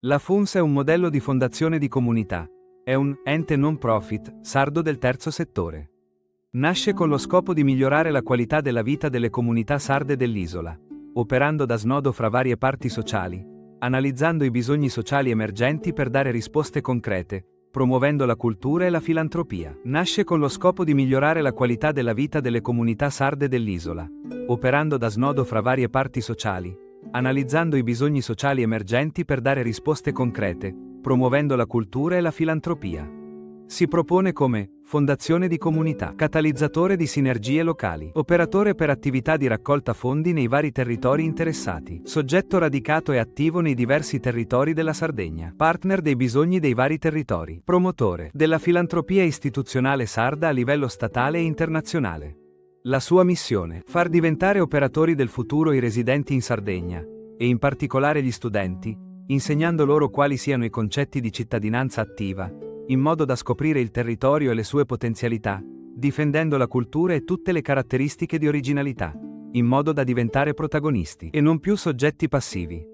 La FUNS è un modello di fondazione di comunità. È un ente non profit, sardo del terzo settore. Nasce con lo scopo di migliorare la qualità della vita delle comunità sarde dell'isola, operando da snodo fra varie parti sociali, analizzando i bisogni sociali emergenti per dare risposte concrete, promuovendo la cultura e la filantropia. Nasce con lo scopo di migliorare la qualità della vita delle comunità sarde dell'isola, operando da snodo fra varie parti sociali, analizzando i bisogni sociali emergenti per dare risposte concrete, promuovendo la cultura e la filantropia. Si propone come fondazione di comunità, catalizzatore di sinergie locali, operatore per attività di raccolta fondi nei vari territori interessati, soggetto radicato e attivo nei diversi territori della Sardegna, partner dei bisogni dei vari territori, promotore della filantropia istituzionale sarda a livello statale e internazionale. La sua missione: far diventare operatori del futuro i residenti in Sardegna, e in particolare gli studenti, insegnando loro quali siano i concetti di cittadinanza attiva, in modo da scoprire il territorio e le sue potenzialità, difendendo la cultura e tutte le caratteristiche di originalità, in modo da diventare protagonisti e non più soggetti passivi.